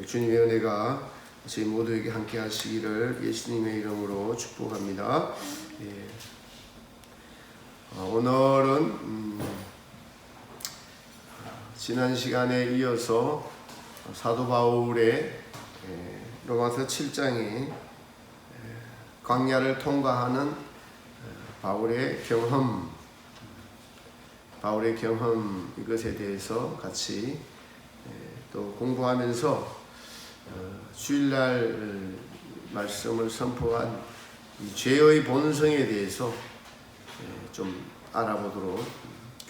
주님의 은혜가 저희 모두에게 함께 하시기를 예수님의 이름으로 축복합니다. 예. 오늘은 지난 시간에 이어서 사도 바울의 로마서 7장에 광야를 통과하는 바울의 경험 이것에 대해서 같이 또 공부하면서 주일날 말씀을 선포한 이 죄의 본성에 대해서 좀 알아보도록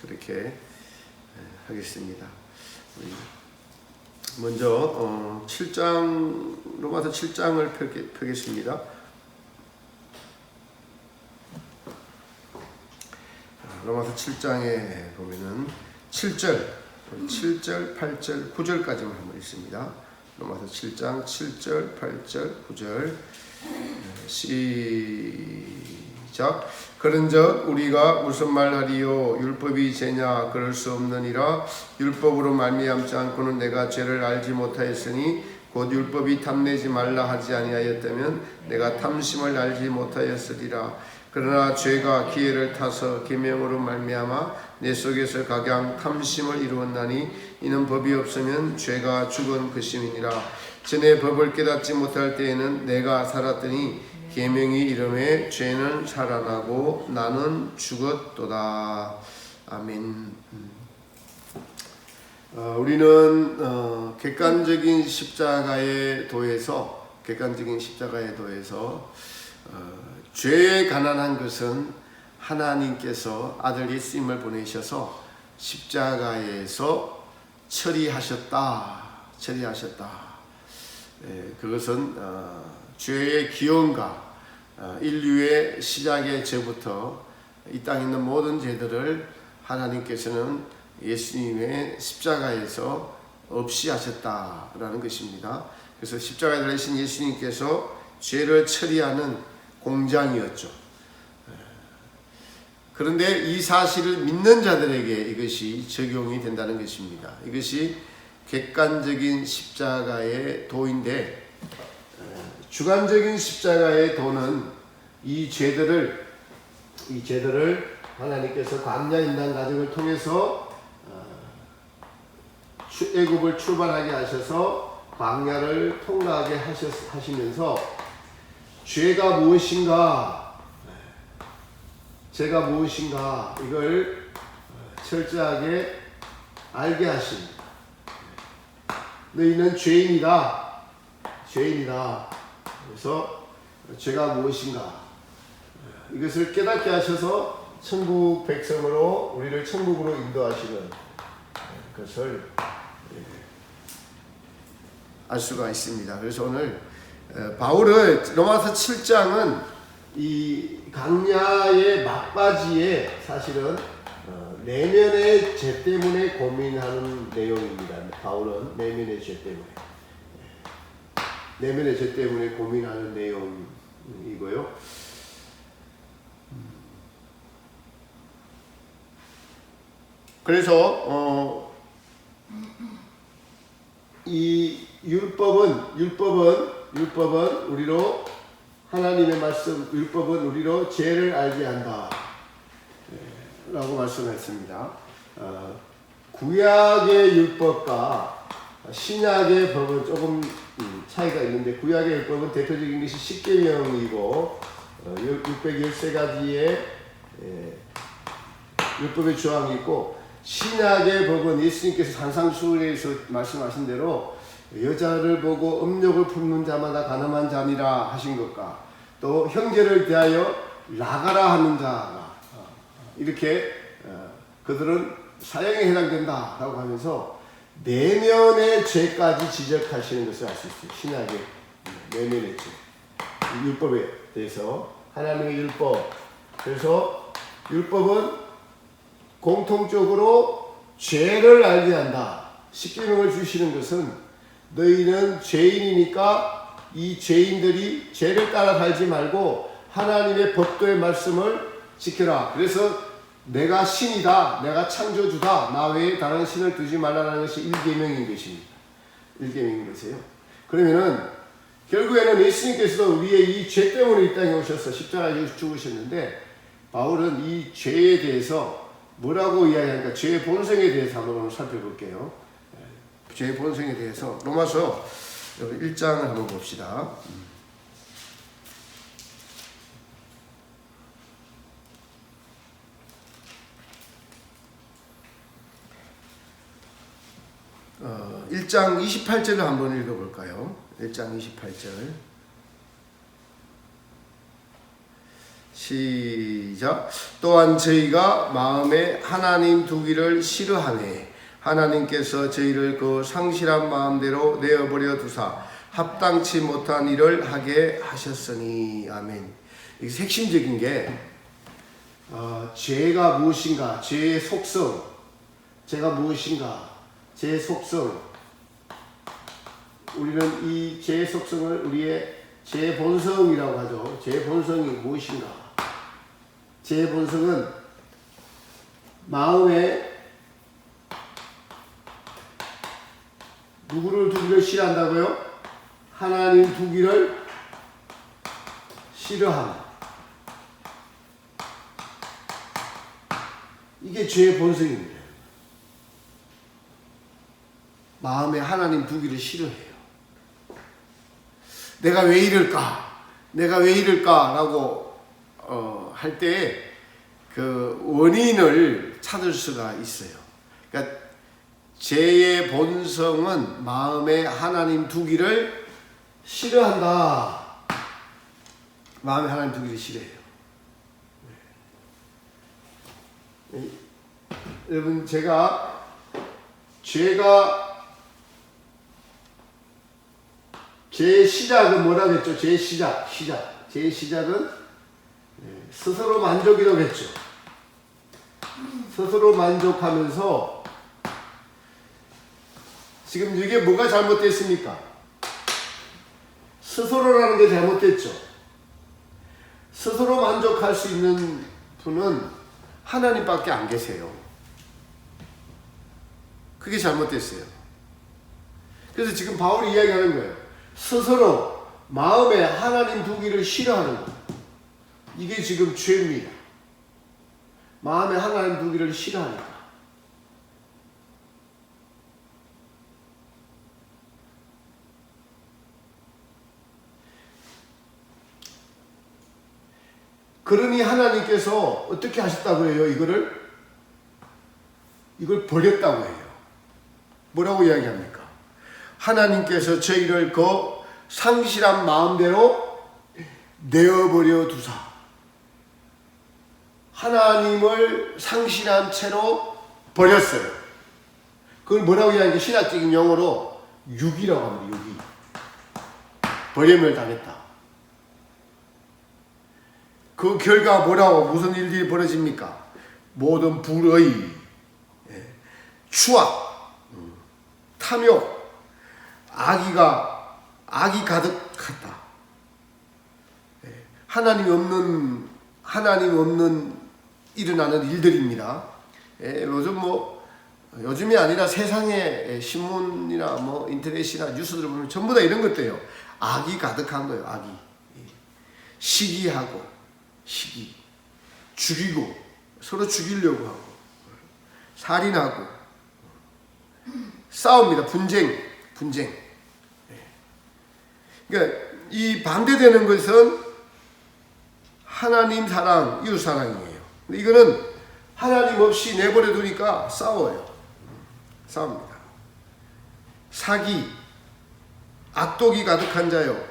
그렇게 하겠습니다. 먼저 7장 로마서 7장을 펴겠습니다. 로마서 7장에 보면은 7절, 8절, 9절까지만 한번 있습니다. 로마서 7장 7절, 8절, 9절 시작. 그런즉 우리가 무슨 말하리요? 율법이 죄냐? 그럴 수 없느니라. 율법으로 말미암지 않고는 내가 죄를 알지 못하였으니 곧 율법이 탐내지 말라 하지 아니하였다면 내가 탐심을 알지 못하였으리라. 그러나 죄가 기회를 타서 계명으로 말미암아 내 속에서 각양 탐심을 이루었나니 이는 법이 없으면 죄가 죽은 것임이니라. 전에 법을 깨닫지 못할 때에는 내가 살았더니 계명이 이름에 죄는 살아나고 나는 죽었도다. 아멘. 우리는 객관적인 십자가에 도해서 죄에 관한 것은 하나님께서 아들 예수님을 보내셔서 십자가에서 처리하셨다. 그것은 죄의 기원과 인류의 시작의 죄부터 이 땅에 있는 모든 죄들을 하나님께서는 예수님의 십자가에서 없이 하셨다라는 것입니다. 그래서 십자가에 달리신 예수님께서 죄를 처리하는 공장이었죠. 그런데 이 사실을 믿는 자들에게 이것이 적용이 된다는 것입니다. 이것이 객관적인 십자가의 도인데, 주관적인 십자가의 도는 이 죄들을 하나님께서 광야 인간 가정을 통해서 애굽을 출발하게 하셔서 광야를 통과하게 하시면서 죄가 무엇인가 이걸 철저하게 알게 하신, 너희는 죄인이다. 그래서 죄가 무엇인가 이것을 깨닫게 하셔서 천국 백성으로 우리를 천국으로 인도하시는 것을 알 수가 있습니다. 그래서 오늘 바울의 로마서 7장은 이 광야의 막바지에 사실은 내면의 죄 때문에 고민하는 내용입니다. 바울은 내면의 죄 때문에 고민하는 내용이고요. 그래서 이 율법은 우리로 하나님의 말씀, 율법은 우리로 죄를 알게 한다 라고 말씀했습니다. 구약의 율법과 신약의 법은 조금 차이가 있는데, 구약의 율법은 대표적인 것이 십계명이고 613가지의 율법의 조항이 있고, 신약의 법은 예수님께서 산상수훈에서 말씀하신 대로 여자를 보고 음욕을 품는 자마다 가늠한 자니라 하신 것과, 또 형제를 대하여 나가라 하는 자가 이렇게 그들은 사형에 해당된다라고 하면서 내면의 죄까지 지적하시는 것을 알 수 있어요. 신약의 내면의 죄, 율법에 대해서 하나님의 율법. 그래서 율법은 공통적으로 죄를 알게 한다. 십계명을 주시는 것은 너희는 죄인이니까 이 죄인들이 죄를 따라 살지 말고 하나님의 법도의 말씀을 지켜라. 그래서 내가 신이다, 내가 창조주다, 나 외에 다른 신을 두지 말라는 것이 1계명인 것입니다. 1계명인 것이에요. 그러면은 결국에는 예수님께서도 우리의 이 죄 때문에 이 땅에 오셔서 십자가에 죽으셨는데, 바울은 이 죄에 대해서 뭐라고 이야기하니까 죄의 본성에 대해서 한번 살펴볼게요. 죄의 본성에 대해서 로마서 1장을 한번 봅시다. 어, 1장 28절을 한번 읽어볼까요? 1장 28절 시작. 또한 저희가 마음에 하나님 두기를 싫어하네 하나님께서 저희를 그 상실한 마음대로 내어버려 두사 합당치 못한 일을 하게 하셨으니. 아멘. 이게 핵심적인 게 죄가 무엇인가, 죄의 속성, 죄가 무엇인가, 죄의 속성. 우리는 이 죄의 속성을 우리의 죄의 본성이라고 하죠. 죄의 본성이 무엇인가? 죄의 본성은 마음에 누구를 두기를 싫어한다고요? 하나님 두기를 싫어함. 이게 죄의 본성입니다. 마음에 하나님 두기를 싫어해요. 내가 왜 이럴까? 내가 왜 이럴까? 라고 할 때 그 원인을 찾을 수가 있어요. 그러니까 죄의 본성은 마음에 하나님 두기를 싫어한다. 마음에 하나님 두기를 싫어해요. 여러분, 죄가 죄의 시작은 뭐라고 했죠? 죄의 시작은 스스로 만족이라고 했죠. 스스로 만족하면서, 지금 이게 뭐가 잘못됐습니까? 스스로라는 게 잘못됐죠. 스스로 만족할 수 있는 분은 하나님밖에 안 계세요. 그게 잘못됐어요. 그래서 지금 바울이 이야기하는 거예요. 스스로 마음에 하나님 두기를 싫어하는 것. 이게 지금 죄입니다. 마음에 하나님 두기를 싫어하니까. 그러니 하나님께서 어떻게 하셨다고 해요? 이걸 버렸다고 해요. 뭐라고 이야기합니까? 하나님께서 저희를 그 상실한 마음대로 내어버려 두사. 하나님을 상실한 채로 버렸어요. 그걸 뭐라고 이야기하니까 신학적인 용어로 유기라고 합니다. 유기. 버림을 당했다. 그 결과 뭐라고, 무슨 일들이 벌어집니까? 모든 불의, 추악, 탐욕, 악이 가득하다. 하나님 없는 일어나는 일들입니다. 요즘이 아니라 세상에 신문이나 뭐 인터넷이나 뉴스들을 보면 전부 다 이런 것들이에요. 악이 가득한 거예요. 악이. 시기하고, 죽이고, 서로 죽이려고 하고, 살인하고, 싸웁니다. 분쟁. 그러니까 이 반대되는 것은 하나님 사랑, 이웃 사랑이에요. 근데 이거는 하나님 없이 내버려 두니까 싸웁니다. 사기, 악독이 가득한 자요,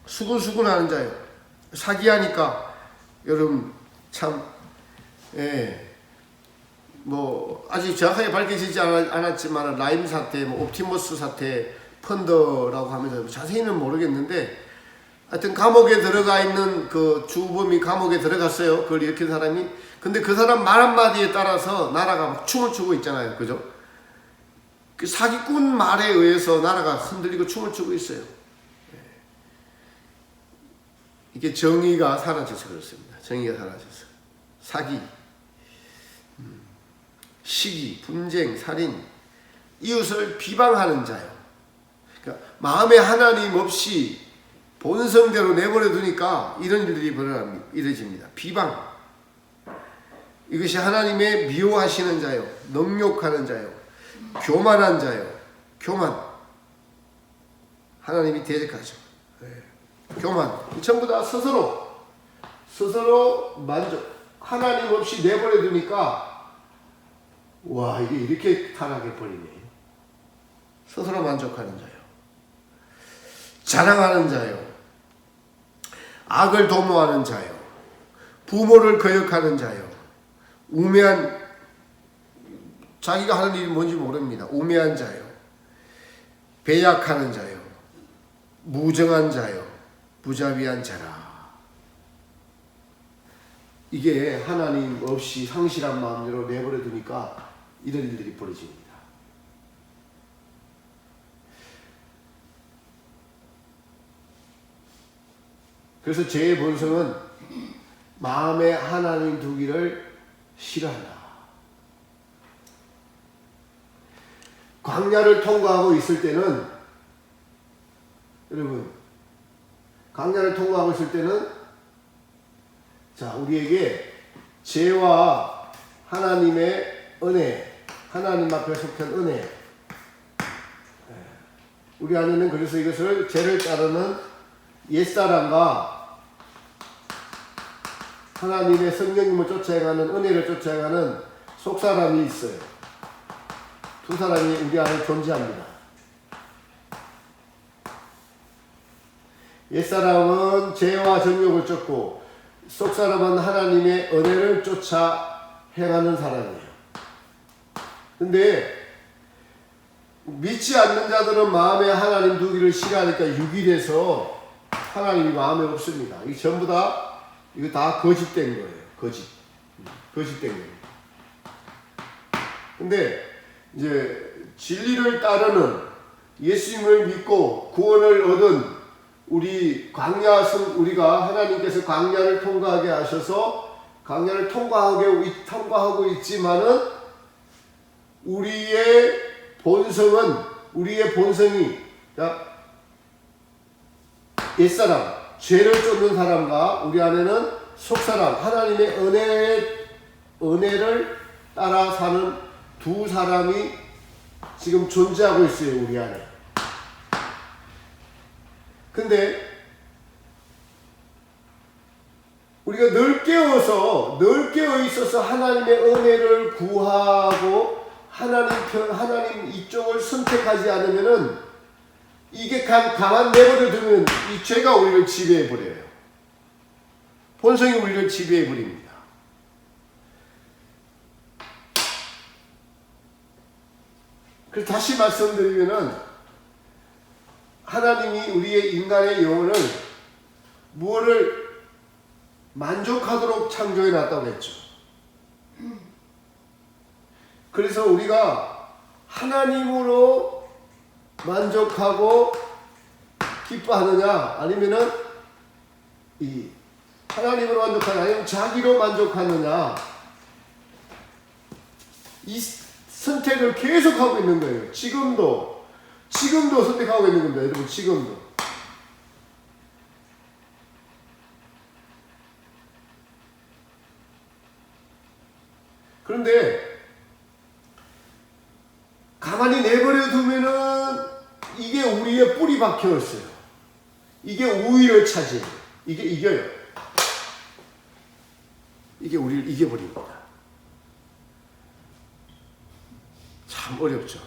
수군수군하는 자요. 사기하니까 여러분 참, 뭐 아직 정확하게 밝혀지지 않았지만 라임 사태, 옵티머스 사태, 펀더라고 하면서 자세히는 모르겠는데, 하여튼 감옥에 들어가 있는 그 주범이 감옥에 들어갔어요. 그걸 일으킨 사람이. 근데 그 사람 말 한마디에 따라서 나라가 막 춤을 추고 있잖아요. 그죠? 그 사기꾼 말에 의해서 나라가 흔들리고 춤을 추고 있어요. 이게 정의가 사라져서 그렇습니다. 정의가 사라져서. 사기, 시기, 분쟁, 살인, 이웃을 비방하는 자요. 그러니까 마음에 하나님 없이 본성대로 내버려 두니까 이런 일들이 이루어집니다. 비방. 이것이 하나님의 미워하시는 자요, 능욕하는 자요, 교만한 자요. 교만. 하나님이 대적하죠. 교만. 전부 다 스스로 만족. 하나님 없이 내버려 두니까 와, 이게 이렇게 타락해 버리네. 스스로 만족하는 자요, 자랑하는 자요, 악을 도모하는 자요, 부모를 거역하는 자요, 우매한, 자기가 하는 일이 뭔지 모릅니다. 우매한 자요, 배약하는 자요, 무정한 자요, 무자비한 자라. 이게 하나님 없이 상실한 마음으로 내버려 두니까 이런 일들이 벌어집니다. 그래서 죄의 본성은 마음에 하나님 두기를 싫어한다. 광야를 통과하고 있을 때는, 여러분, 광야를 통과하고 있을 때는, 자, 우리에게 죄와 하나님의 은혜, 하나님 앞에 속한 은혜, 우리 안에는 그래서 이것을 죄를 따르는 옛사람과 하나님의 성령님을 쫓아가는, 은혜를 쫓아가는 속사람이 있어요. 두 사람이 우리 안에 존재합니다. 옛사람은 죄와 정욕을 쫓고 속사람은 하나님의 은혜를 쫓아 행하는 사람이에요. 근데 믿지 않는 자들은 마음에 하나님 두기를 싫어하니까 유기돼서 하나님이 마음에 없습니다. 이 전부 다, 이거 다 거짓된 거예요. 거짓된 거예요. 근데 이제 진리를 따르는, 예수님을 믿고 구원을 얻은 우리가 하나님께서 광야를 통과하게 하셔서 광야를 통과하고 있지만은 우리의 본성이 옛사람, 죄를 쫓는 사람과 우리 안에는 속사람, 하나님의 은혜를 따라 사는 두 사람이 지금 존재하고 있어요, 우리 안에. 근데 우리가 늘 깨어 있어서 하나님의 은혜를 구하고 하나님 이쪽을 선택하지 않으면은, 이게 가만 내버려 두면 이 죄가 우리를 지배해 버려요. 본성이 우리를 지배해 버립니다. 그래서 다시 말씀드리면은, 하나님이 우리의 인간의 영혼을 무엇을 만족하도록 창조해 놨다고 했죠. 그래서 우리가 하나님으로 만족하고 기뻐하느냐, 아니면은 이 하나님으로 만족하느냐, 아니면 자기로 만족하느냐, 이 선택을 계속하고 있는 거예요. 지금도 선택하고 있는 겁니다. 여러분, 지금도. 그런데 가만히 내버려 두면은 이게 우리의 뿌리 박혀 있어요. 이게 우위를 차지해요. 이게 이겨요. 이게 우리를 이겨버립니다. 참 어렵죠.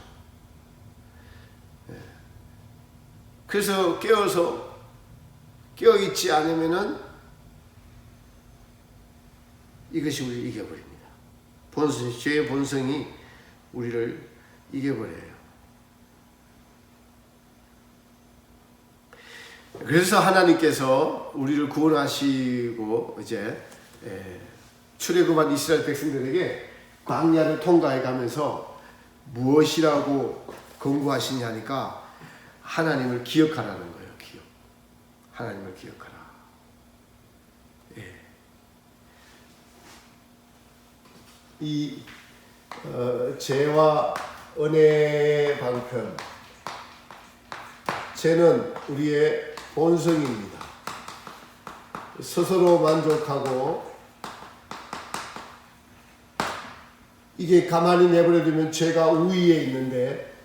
그래서 깨어있지 않으면은 이것이 우리를 이겨버립니다. 죄의 본성이 우리를 이겨버려요. 그래서 하나님께서 우리를 구원하시고 이제 출애굽한 이스라엘 백성들에게 광야를 통과해 가면서 무엇이라고 권고하시냐니까 하나님을 기억하라는 거예요. 하나님을 기억하라. 이 죄와 은혜의 방편, 죄는 우리의 본성입니다. 스스로 만족하고 이게 가만히 내버려두면 죄가 우위에 있는데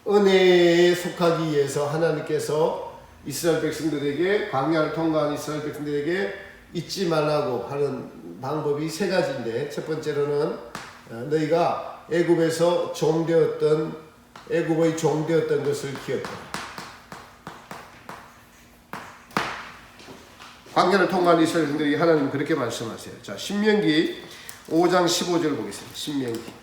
은혜에 속하기 위해서 하나님께서 이스라엘 백성들에게 광야를 통과한 이스라엘 백성들에게 잊지 말라고 하는 방법이 세 가지인데 첫 번째로는 너희가 애굽에서 애굽의 종되었던 것을 기억하라. 광야를 통과한 이스라엘 백성들이 하나님 그렇게 말씀하세요. 자, 신명기 5장 15절 보겠습니다. 신명기.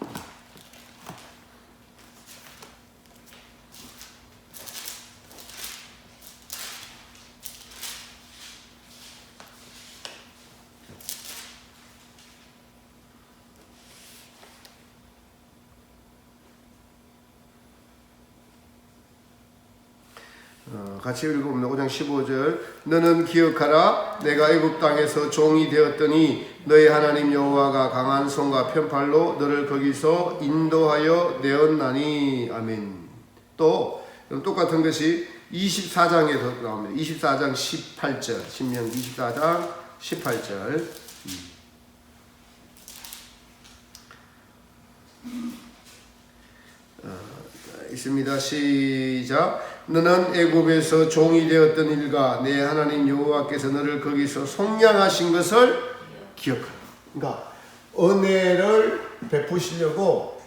같이 읽어보면 5장 15절 너는 기억하라 내가 애굽 땅에서 종이 되었더니 너의 하나님 여호와가 강한 손과 편팔로 너를 거기서 인도하여 내었나니. 아멘. 또 똑같은 것이 24장에서 나옵니다. 24장 18절 신명기 24장 18절 있습니다. 시작. 너는 애굽에서 종이 되었던 일과 내 하나님 여호와께서 너를 거기서 속량하신 것을 기억하라. 그러니까 은혜를 베푸시려고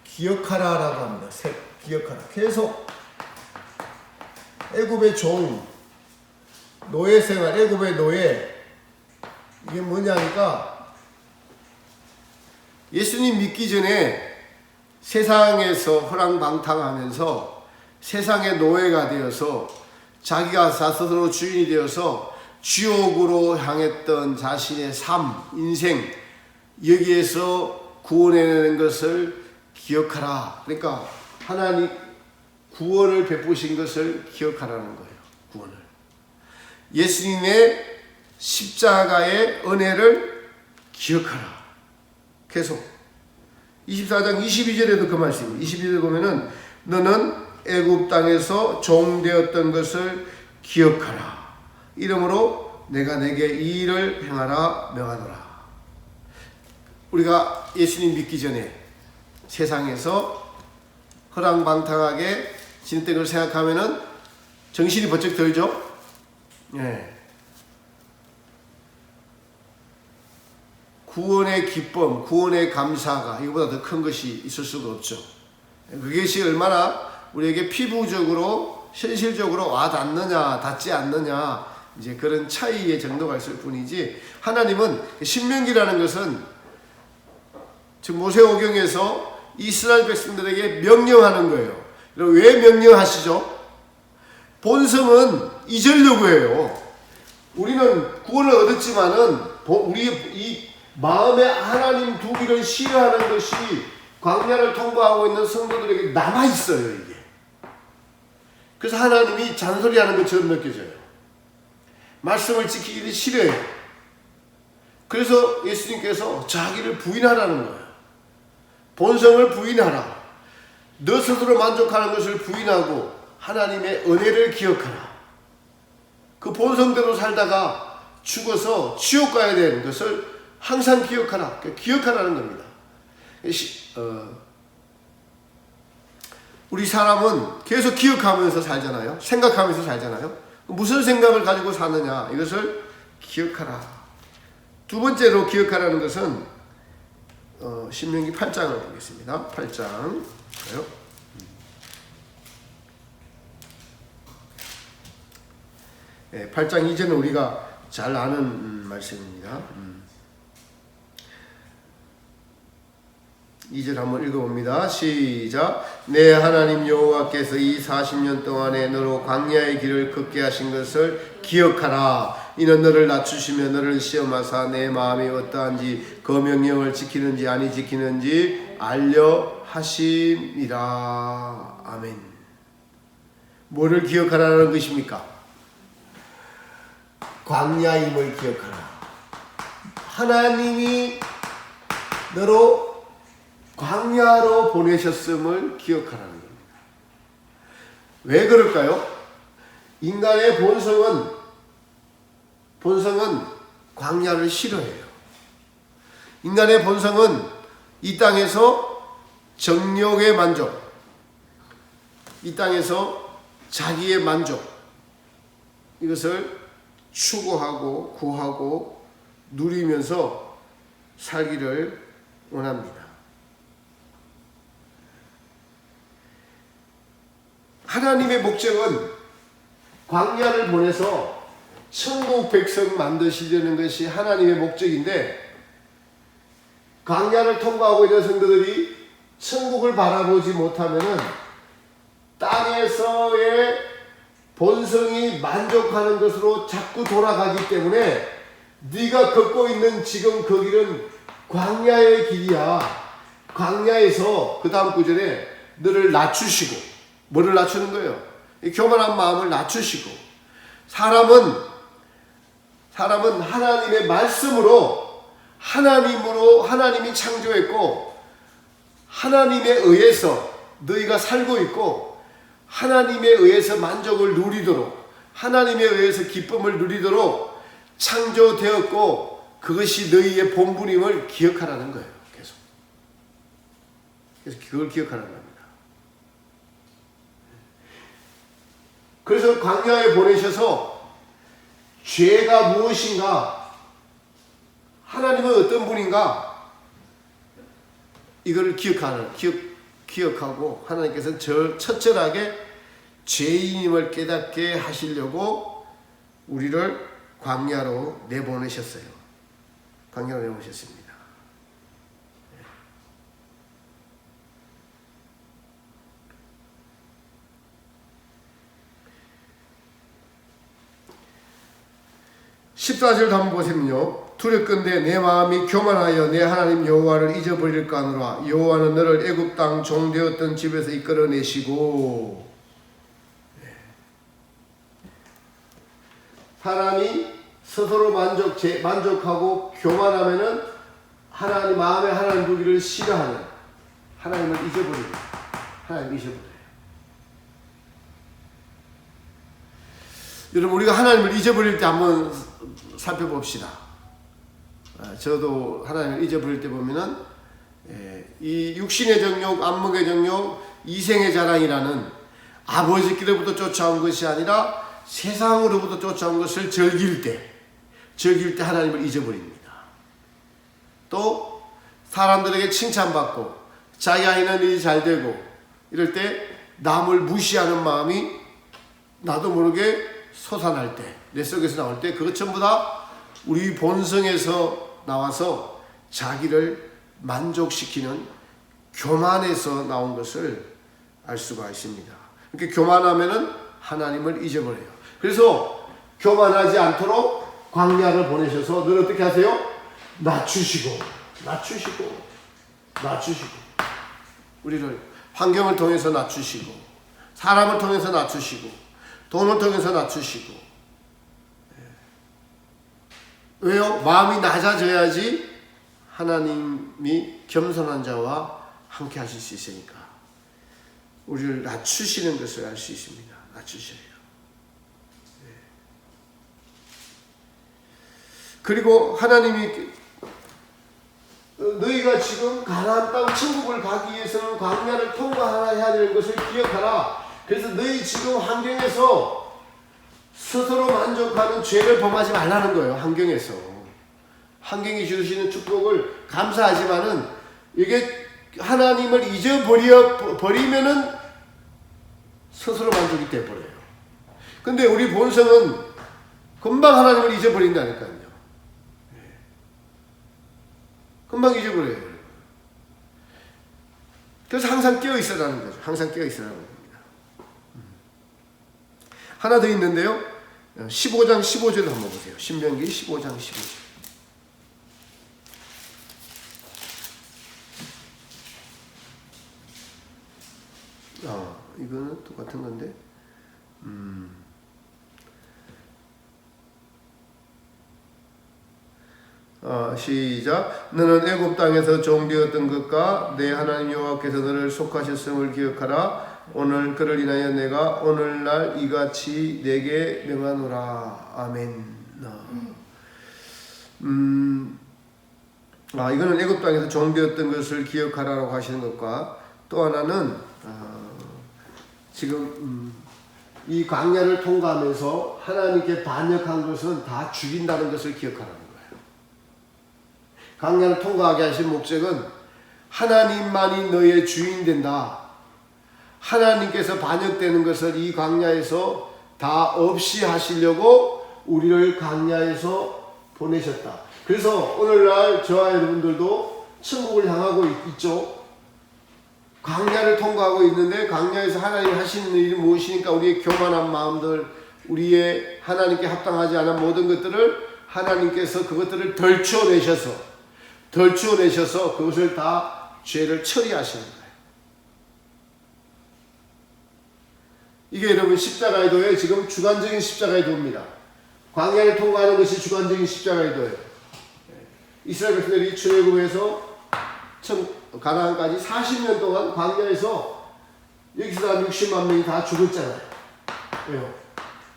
기억하라라고 합니다. 기억하라. 계속 애굽의 종, 노예 생활, 애굽의 노예 이게 뭐냐니까 예수님 믿기 전에 세상에서 허랑방탕하면서 세상의 노예가 되어서 자기가 스스로 주인이 되어서 지옥으로 향했던 자신의 삶, 인생 여기에서 구원해내는 것을 기억하라. 그러니까 하나님 구원을 베푸신 것을 기억하라는 거예요. 구원을. 예수님의 십자가의 은혜를 기억하라. 계속 24장 22절에도 그 말씀입니다. 22절 보면은 너는 애굽 땅에서 종되었던 것을 기억하라. 이러므로 내가 내게 이 일을 행하라 명하노라. 우리가 예수님 믿기 전에 세상에서 허랑방탕하게 지냈던 걸 생각하면은 정신이 번쩍 들죠. 예. 구원의 기쁨, 구원의 감사가 이거보다 더 큰 것이 있을 수가 없죠. 그것이 얼마나 우리에게 피부적으로 현실적으로 와 닿느냐 닿지 않느냐 이제 그런 차이의 정도가 있을 뿐이지 하나님은 신명기라는 것은 지금 모세오경에서 이스라엘 백성들에게 명령하는 거예요. 왜 명령하시죠? 본성은 잊으려고 해요. 우리는 구원을 얻었지만은 우리 이 마음에 하나님 두기를 싫어하는 것이 광야를 통과하고 있는 성도들에게 남아 있어요. 이게. 그래서 하나님이 잔소리하는 것처럼 느껴져요. 말씀을 지키기를 싫어해요. 그래서 예수님께서 자기를 부인하라는 거예요. 본성을 부인하라. 너 스스로 만족하는 것을 부인하고 하나님의 은혜를 기억하라. 그 본성대로 살다가 죽어서 지옥 가야 되는 것을 항상 기억하라. 기억하라는 겁니다. 우리 사람은 계속 기억하면서 살잖아요. 생각하면서 살잖아요. 무슨 생각을 가지고 사느냐 이것을 기억하라. 두 번째로 기억하라는 것은 신명기 8장을 보겠습니다. 8장 8장 이전은 우리가 잘 아는 말씀입니다. 2절 한번 읽어봅니다. 시작. 내 하나님 여호와께서 이 40년 동안에 너로 광야의 길을 걷게 하신 것을 기억하라. 이는 너를 낮추시며 너를 시험하사 내 마음이 어떠한지 그 명령을 지키는지 아니 지키는지 알려 하심이라. 아멘. 뭐를 기억하라는 것입니까? 광야임을 기억하라. 하나님이 너로 광야로 보내셨음을 기억하라는 겁니다. 왜 그럴까요? 인간의 본성은 광야를 싫어해요. 인간의 본성은 이 땅에서 정욕의 만족, 이 땅에서 자기의 만족, 이것을 추구하고 구하고 누리면서 살기를 원합니다. 하나님의 목적은 광야를 보내서 천국 백성 만드시려는 것이 하나님의 목적인데, 광야를 통과하고 있는 성도들이 천국을 바라보지 못하면은 땅에서의 본성이 만족하는 것으로 자꾸 돌아가기 때문에 네가 걷고 있는 지금 그 길은 광야의 길이야. 광야에서 그 다음 구절에 너를 낮추시고, 뭐를 낮추는 거예요? 이 교만한 마음을 낮추시고, 사람은 하나님의 말씀으로, 하나님이 창조했고 하나님에 의해서 너희가 살고 있고, 하나님에 의해서 만족을 누리도록, 하나님에 의해서 기쁨을 누리도록 창조되었고, 그것이 너희의 본분임을 기억하라는 거예요. 그래서 그걸 기억하라는 겁니다. 그래서 광야에 보내셔서 죄가 무엇인가, 하나님은 어떤 분인가, 이걸 기억하고 하나님께서는 처절하게 죄인임을 깨닫게 하시려고 우리를 광야로 내보내셨어요. 광야로 내보내셨습니다. 14절도 한번 보시면요. 두렵건대 내 마음이 교만하여 내 하나님 여호와를 잊어버릴까 하노라. 여호와는 너를 애굽 땅 종되었던 집에서 이끌어내시고. 사람이 스스로 만족하고 교만하면은 하나님 마음에 하나님 두기를 싫어하는, 하나님을 잊어버립니다. 하나님 잊어버려요. 여러분, 우리가 하나님을 잊어버릴 때 한번 살펴봅시다. 저도 하나님을 잊어버릴 때 보면은 이 육신의 정욕, 안목의 정욕, 이생의 자랑이라는 아버지께로부터 쫓아온 것이 아니라 세상으로부터 쫓아온 것을 즐길 때 하나님을 잊어버립니다. 또 사람들에게 칭찬받고 자기 아이는 일이 잘 되고 이럴 때 남을 무시하는 마음이 나도 모르게 솟아날 때, 내 속에서 나올 때, 그것 전부 다 우리 본성에서 나와서 자기를 만족시키는 교만에서 나온 것을 알 수가 있습니다. 그러니까 교만하면은 하나님을 잊어버려요. 그래서 교만하지 않도록 광야를 보내셔서 늘 어떻게 하세요? 낮추시고 우리를 환경을 통해서 낮추시고, 사람을 통해서 낮추시고, 돈을 통해서 낮추시고. 왜요? 마음이 낮아져야지 하나님이 겸손한 자와 함께 하실 수 있으니까 우리를 낮추시는 것을 알 수 있습니다. 낮추셔요. 그리고 하나님이 너희가 지금 가나안 땅 천국을 가기 위해서는 광야를 통과해야 되는 것을 기억하라. 그래서 너희 지금 환경에서 스스로 만족하는 죄를 범하지 말라는 거예요. 환경이 주시는 축복을 감사하지만은 이게 하나님을 잊어버리면은 스스로 만족이 돼버려요. 근데 우리 본성은 금방 하나님을 잊어버린다니까요. 금방 잊어버려요. 그래서 항상 깨어있으라는 거죠. 항상 깨어있으라는 겁니다. 하나 더 있는데요. 15장 15절을 한번 보세요. 신명기 15장 15절. 이거는 똑같은 건데. 시작. 너는 애굽 땅에서 종되었던 것과 내 하나님 여호와께서 너를 속하셨음을 기억하라. 오늘 그를 인하여 내가 오늘날 이같이 내게 명하노라. 아멘. 이거는 애굽 땅에서 종되었던 것을 기억하라고 하시는 것과 또 하나는 지금 이 광야를 통과하면서 하나님께 반역한 것은 다 죽인다는 것을 기억하라는 거예요. 광야를 통과하게 하신 목적은 하나님만이 너의 주인 된다. 하나님께서 반역되는 것을 이 광야에서 다 없이 하시려고 우리를 광야에서 보내셨다. 그래서 오늘날 저와 여러분들도 천국을 향하고 있죠. 광야를 통과하고 있는데 광야에서 하나님이 하시는 일이 무엇이니까 우리의 교만한 마음들, 우리의 하나님께 합당하지 않은 모든 것들을 하나님께서 그것들을 덜추어내셔서 그것을 다 죄를 처리하시는 거예요. 이게 여러분 십자가의 도에 지금 주관적인 십자가의 도입니다. 광야를 통과하는 것이 주관적인 십자가의 도예요. 이스라엘 백성들이 출애굽에서 가나안까지 40년 동안 광야에서 여기서 한 60만 명이 다 죽었잖아요. 왜요?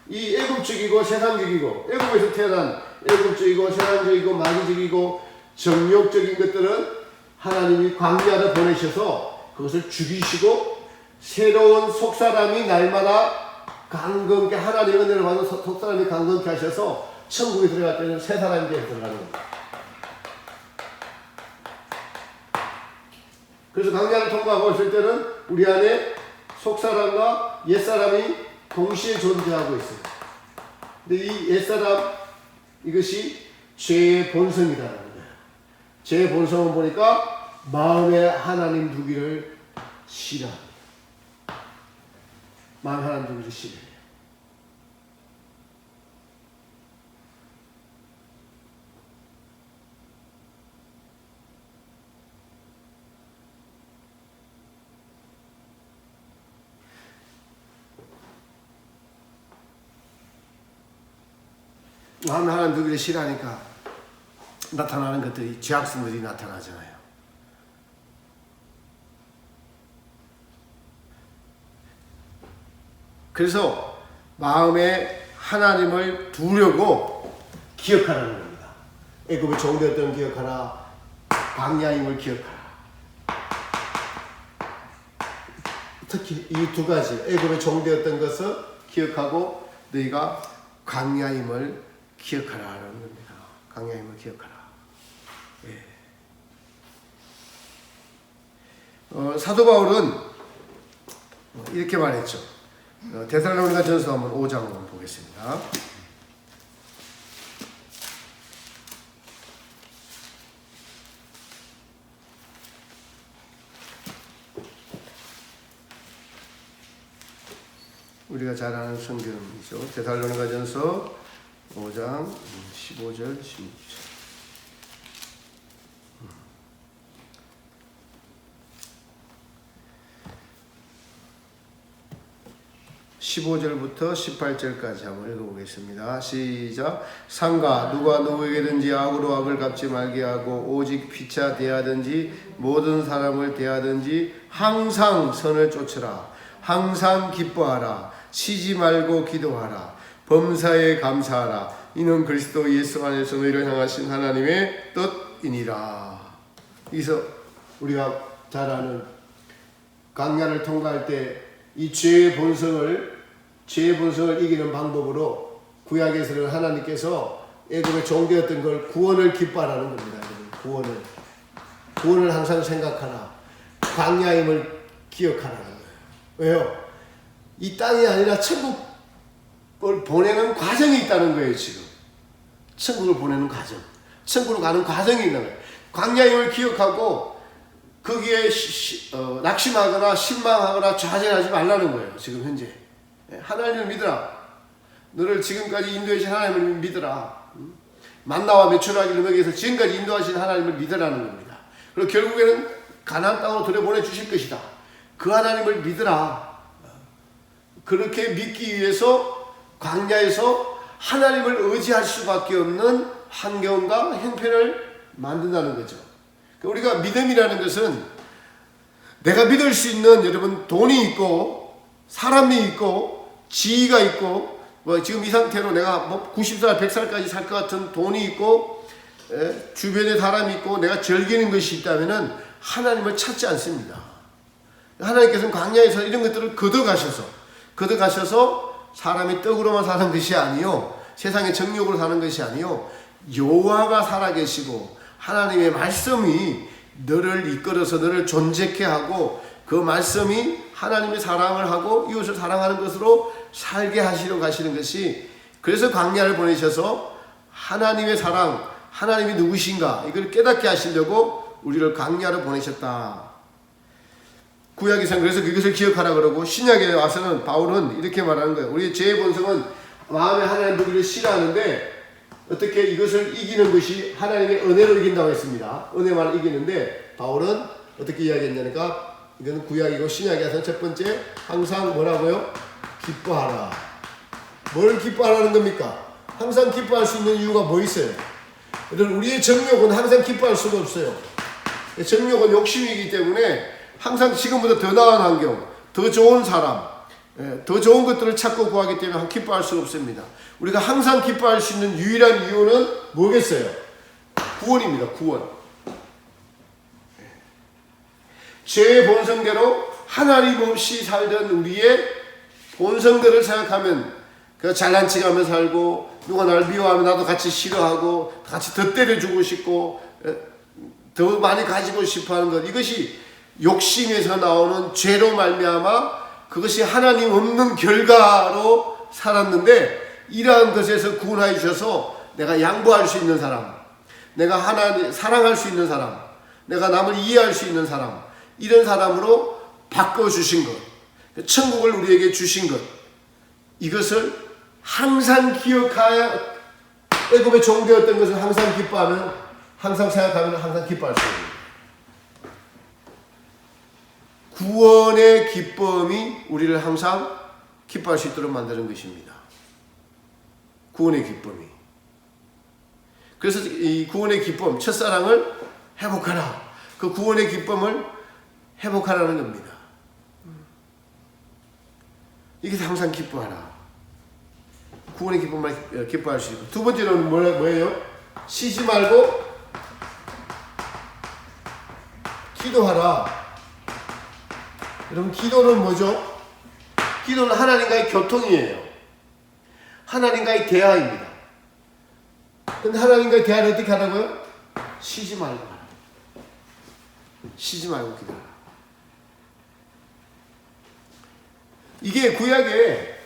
이 애굽적이고 세상적이고 애굽에서 태어난 애굽적이고 세상적이고 마귀적이고 정욕적인 것들은 하나님이 광야를 보내셔서 그것을 죽이시고 새로운 속사람이 날마다 강건케 하나님의 은혜를 받은 속사람이 강건케 하셔서 천국에 들어갈 때는 새 사람이 되어 들어가는 겁니다. 그래서 광야를 통과하고 있을 때는 우리 안에 속사람과 옛사람이 동시에 존재하고 있어요. 근데 이 옛사람, 이것이 죄의 본성이라는 거예요. 죄의 본성은 보니까 마음에 하나님 두기를 싫어합니다. 마음에 하나님 두기를 싫어해요. 마음에 하나님 두기를 싫어하니까 나타나는 것들이 죄악성들이 나타나잖아요. 그래서 마음에 하나님을 두려고 기억하라는 겁니다. 애굽의 종되었던 기억하라. 광야임을 기억하라. 특히 이 두 가지, 애굽의 종되었던 것을 기억하고 너희가 광야임을 기억하라는 겁니다. 광야임을 기억하라. 예. 사도 바울은 이렇게 말했죠. 데살로니가 전서 한번 5장 한번 보겠습니다. 우리가 잘 아는 성경이죠. 데살로니가 전서 5장 15절 16절. 15절부터 18절까지 한번 읽어보겠습니다. 시작. 상가 누가 누구에게든지 악으로 악을 갚지 말게 하고 오직 피차 대하든지 모든 사람을 대하든지 항상 선을 쫓으라. 항상 기뻐하라. 쉬지 말고 기도하라. 범사에 감사하라. 이는 그리스도 예수 안에서 너희를 향하신 하나님의 뜻이니라. 여기서 우리가 잘 아는 광야를 통과할 때 이 죄의 본성을 이기는 방법으로 구약에서는 하나님께서 애굽의 종되었던 걸 구원을 기뻐하라는 겁니다. 구원을 항상 생각하라. 광야임을 기억하라는 거예요. 왜요? 이 땅이 아니라 천국을 보내는 과정이 있다는 거예요. 지금 천국을 보내는 과정, 천국으로 가는 과정이 있는 거예요. 광야임을 기억하고 거기에 낙심하거나 실망하거나 좌절하지 말라는 거예요. 지금 현재 하나님을 믿으라. 너를 지금까지 인도하신 하나님을 믿으라. 만나와 메추라기를 먹여서 지금까지 인도하신 하나님을 믿으라는 겁니다. 그리고 결국에는 가나안 땅으로 들여보내 주실 것이다. 그 하나님을 믿으라. 그렇게 믿기 위해서 광야에서 하나님을 의지할 수밖에 없는 환경과 형편을 만든다는 거죠. 우리가 믿음이라는 것은 내가 믿을 수 있는 여러분 돈이 있고 사람이 있고 지위가 있고 뭐 지금 이 상태로 내가 뭐 90살 100살까지 살 것 같은 돈이 있고 주변에 사람이 있고 내가 즐기는 것이 있다면은 하나님을 찾지 않습니다. 하나님께서는 광야에서 이런 것들을 걷어가셔서 사람이 떡으로만 사는 것이 아니요, 세상의 정욕으로 사는 것이 아니요, 여호와가 살아계시고 하나님의 말씀이 너를 이끌어서 너를 존재케 하고 그 말씀이 하나님의 사랑을 하고 이웃을 사랑하는 것으로 살게 하시려 가시는 것이, 그래서 광야를 보내셔서 하나님의 사랑, 하나님이 누구신가 이걸 깨닫게 하시려고 우리를 광야로 보내셨다. 구약에서는 그래서 그것을 기억하라 그러고, 신약에 와서는 바울은 이렇게 말하는 거예요. 우리의 죄의 본성은 마음에 하나님 두기를 싫어하는데 어떻게 이것을 이기는 것이 하나님의 은혜로 이긴다고 했습니다. 은혜만 이기는데 바울은 어떻게 이야기했냐니까, 이건 구약이고 신약에서 첫 번째 항상 뭐라고요? 기뻐하라. 뭘 기뻐하라는 겁니까? 항상 기뻐할 수 있는 이유가 뭐 있어요? 우리의 정욕은 항상 기뻐할 수가 없어요. 정욕은 욕심이기 때문에 항상 지금보다 더 나은 환경, 더 좋은 사람, 더 좋은 것들을 찾고 구하기 때문에 기뻐할 수가 없습니다. 우리가 항상 기뻐할 수 있는 유일한 이유는 뭐겠어요? 구원입니다. 구원. 죄의 본성대로 하나님 없이 살던 우리의 본성대로 생각하면 잘난 척하며 살고, 누가 나를 미워하면 나도 같이 싫어하고 같이 더 때려주고 싶고 더 많이 가지고 싶어하는 것, 이것이 욕심에서 나오는 죄로 말미암아 그것이 하나님 없는 결과로 살았는데, 이러한 것에서 구원하여 주셔서 내가 양보할 수 있는 사람, 내가 하나님 사랑할 수 있는 사람, 내가 남을 이해할 수 있는 사람, 이런 사람으로 바꿔주신 것, 천국을 우리에게 주신 것, 이것을 항상 기억하여 애굽의 종되었던 것을 항상 기뻐하면, 항상 생각하면 항상 기뻐할 수 있습니다. 구원의 기쁨이 우리를 항상 기뻐할 수 있도록 만드는 것입니다. 구원의 기쁨이. 그래서 이 구원의 기쁨, 첫사랑을 회복하라. 그 구원의 기쁨을 회복하라는 겁니다. 이게 항상 기뻐하라. 구원의 기쁨을 기뻐할 수 있고, 두 번째는 뭐예요? 쉬지 말고 기도하라. 여러분, 기도는 뭐죠? 기도는 하나님과의 교통이에요. 하나님과의 대화입니다. 근데 하나님과의 대화를 어떻게 하라고요? 쉬지 말고 하라. 쉬지 말고 기도하라. 이게 구약에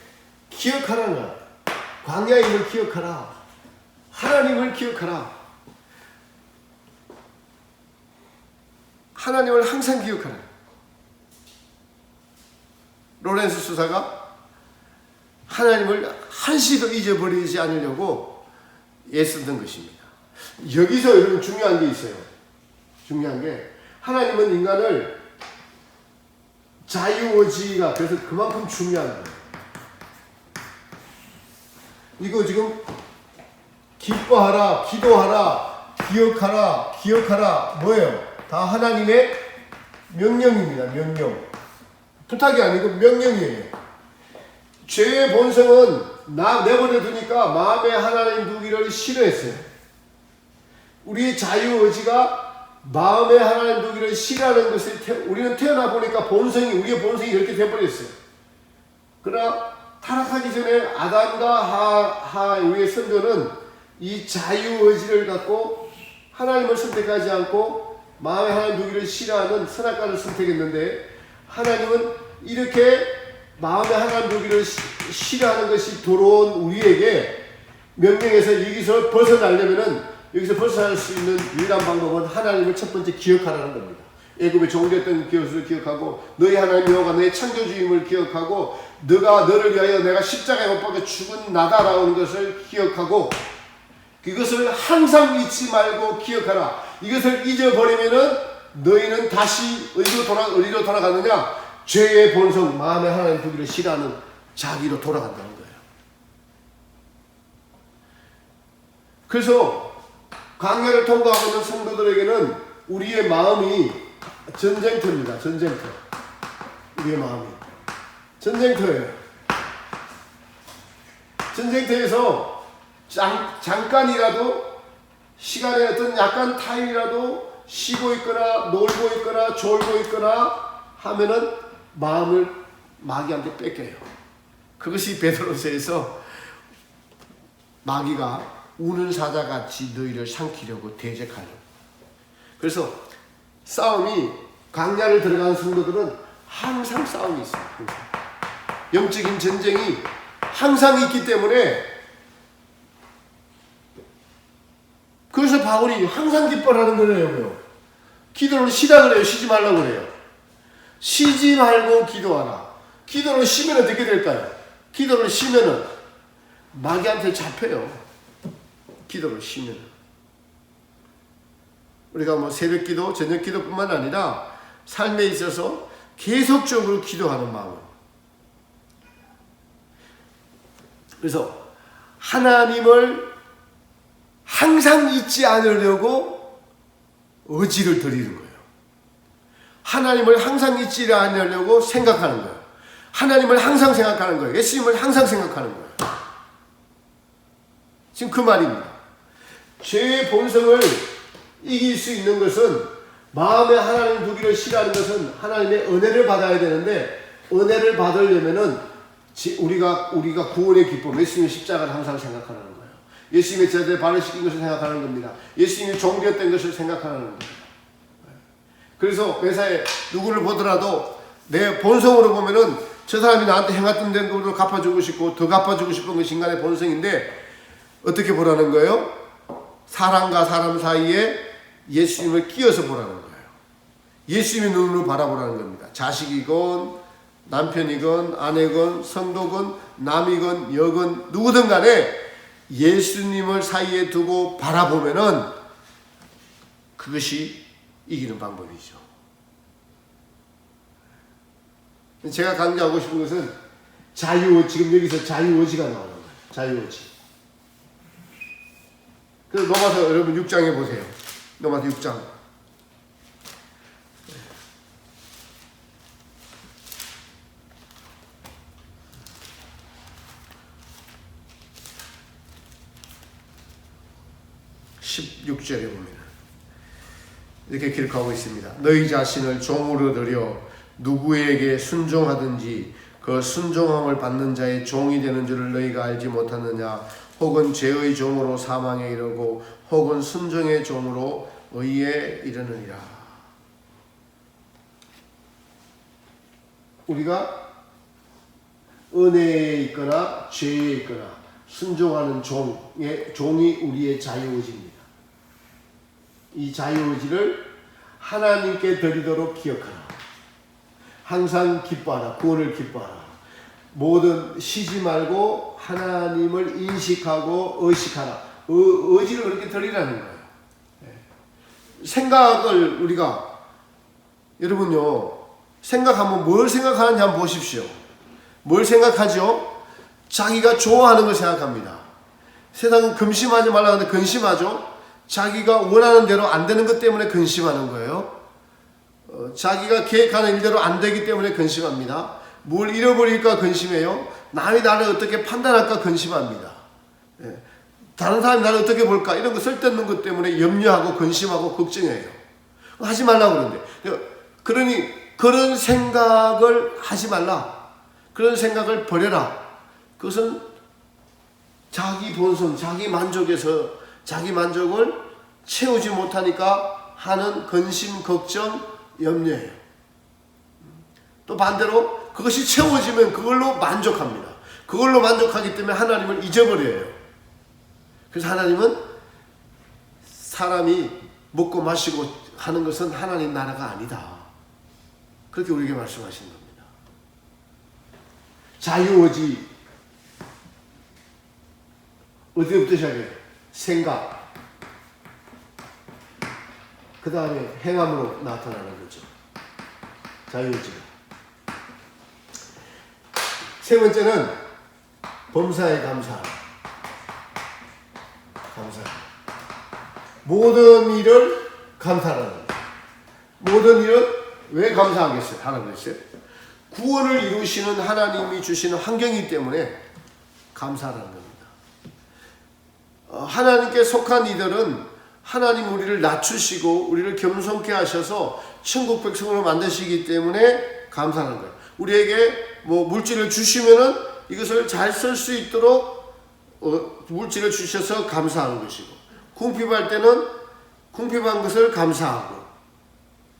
기억하라는 거야. 광야의 힘을 기억하라. 하나님을 기억하라. 하나님을 항상 기억하라. 로렌스 수사가 하나님을 한시도 잊어버리지 않으려고 애쓰던 것입니다. 여기서 여러분 중요한 게 있어요. 중요한 게, 하나님은 인간을 자유의지가 그래서 그만큼 중요한 거예요. 이거 지금 기뻐하라, 기도하라, 기억하라 뭐예요? 다 하나님의 명령입니다. 명령. 부탁이 아니고 명령이에요. 죄의 본성은 나 내버려 두니까 마음에 하나님 두기를 싫어했어요. 우리의 자유의지가 마음에 하나님 두기를 싫어하는 것을 우리는 태어나 보니까 우리의 본성이 이렇게 되어버렸어요. 그러나 타락하기 전에 아담과 우리의 선조는 이 자유의지를 갖고 하나님을 선택하지 않고 마음에 하나님 두기를 싫어하는 선악과를 선택했는데, 하나님은 이렇게 마음에 하나님 두기를 싫어하는 것이 들어온 우리에게 명령해서 여기서 벗어나려면은, 여기서 벗어날 수 있는 유일한 방법은 하나님을 첫 번째 기억하라는 겁니다. 애굽의 종되었던 것을 기억하고, 너희 하나님 여호와가 너의 창조주임을 기억하고, 너를 위하여 내가 십자가에 못 박혀 죽은 나다라는 것을 기억하고, 이것을 항상 잊지 말고 기억하라. 이것을 잊어버리면은 너희는 다시 어디로 돌아가느냐? 죄의 본성, 마음에 하나님 두기를 싫어하는 자기로 돌아간다는 거예요. 그래서 광야를 통과하고 있는 성도들에게는 우리의 마음이 전쟁터입니다. 전쟁터. 우리의 마음이. 전쟁터예요. 전쟁터에서 잠깐이라도 시간에 어떤 약간 타임이라도 쉬고 있거나 놀고 있거나 졸고 있거나 하면은 마음을 마귀한테 뺏겨요. 그것이 베드로서에서 마귀가 우는 사자같이 너희를 삼키려고 대적하려고. 그래서 싸움이 광야를 들어가는 성도들은 항상 싸움이 있어요. 영적인 전쟁이 항상 있기 때문에 그래서 바울이 항상 기뻐하는 거예요. 기도를 쉬라 그래요. 쉬지 말라고 그래요. 쉬지 말고 기도하라. 기도를 쉬면 어떻게 될까요? 기도를 쉬면은 마귀한테 잡혀요. 기도를 쉬면. 우리가 뭐 새벽 기도, 저녁 기도뿐만 아니라 삶에 있어서 계속적으로 기도하는 마음. 그래서 하나님을 항상 잊지 않으려고 의지를 드리는 거예요. 하나님을 항상 잊지 않으려고 생각하는 거예요. 하나님을 항상 생각하는 거예요. 예수님을 항상 생각하는 거예요. 지금 그 말입니다. 죄의 본성을 이길 수 있는 것은 마음에 하나님 두기를 싫어하는 것은 하나님의 은혜를 받아야 되는데 은혜를 받으려면은 우리가 구원의 기쁨, 예수님의 십자가를 항상 생각하는 거예요. 예수님의 제자들의 발을 씻긴 것을 생각하는 겁니다. 예수님이 종되었던 것을 생각하는 겁니다. 그래서 매사에 누구를 보더라도 내 본성으로 보면은 저 사람이 나한테 행했던 대로 갚아주고 싶고 더 갚아주고 싶은 것이 인간의 본성인데 어떻게 보라는 거예요? 사람과 사람 사이에 예수님을 끼워서 보라는 거예요. 예수님의 눈으로 바라보라는 겁니다. 자식이건 남편이건 아내건 성도건 남이건 여건 누구든 간에 예수님을 사이에 두고 바라보면은 그것이 이기는 방법이죠. 제가 강조하고 싶은 것은 지금 여기서 자유의지가 나오는 거예요. 자유의지. 그래서 로마서 여러분 6장에 보세요. 로마서 6장. (16절에) 보면 이렇게 기록하고 있습니다. 너희 자신을 종으로 들여 누구에게 순종하든지 그 순종함을 받는 자의 종이 되는 줄을 너희가 알지 못하느냐. 혹은 죄의 종으로 사망에 이르고 혹은 순종의 종으로 의에 이르느니라. 우리가 은혜에 있거나 죄에 있거나 순종하는 종이 우리의 자유의지입니다. 이 자유의지를 하나님께 드리도록 기억하라. 항상 기뻐하라. 구원을 기뻐하라. 모든 쉬지 말고 하나님을 인식하고 의식하라. 의지를 그렇게 드리라는 거예요. 생각을 우리가 여러분요 생각하면 뭘 생각하는지 한번 보십시오. 뭘 생각하죠? 자기가 좋아하는 걸 생각합니다. 세상은 근심하지 말라 하는데 근심하죠. 자기가 원하는 대로 안 되는 것 때문에 근심하는 거예요. 자기가 계획하는 일대로 안 되기 때문에 근심합니다. 뭘 잃어버릴까 근심해요. 남이 나를 어떻게 판단할까 근심합니다. 다른 사람이 나를 어떻게 볼까 이런 거 쓸데없는 것 때문에 염려하고 근심하고 걱정해요. 하지 말라고 그러는데 그러니 그런 생각을 하지 말라. 그런 생각을 버려라. 그것은 자기 본성, 자기 만족에서 자기 만족을 채우지 못하니까 하는 근심, 걱정, 염려예요. 또 반대로 그것이 채워지면 그걸로 만족합니다. 그걸로 만족하기 때문에 하나님을 잊어버려요. 그래서 하나님은 사람이 먹고 마시고 하는 것은 하나님 나라가 아니다. 그렇게 우리에게 말씀하시는 겁니다. 자유의지 어디부터 시작해요? 생각. 그 다음에 행함으로 나타나는 거죠. 자유의지가. 세 번째는 범사에 감사하라. 감사하라. 모든 일을 감사하라는 거예요. 모든 일은 왜 감사하겠어요? 하라고 했어요. 구원을 이루시는 하나님이 주시는 환경이기 때문에 감사하는 겁니다. 하나님께 속한 이들은 하나님 우리를 낮추시고 우리를 겸손케 하셔서 천국 백성으로 만드시기 때문에 감사하는 거예요. 우리에게 물질을 주시면은 이것을 잘 쓸 수 있도록 물질을 주셔서 감사하는 것이고, 궁핍할 때는 궁핍한 것을 감사하고,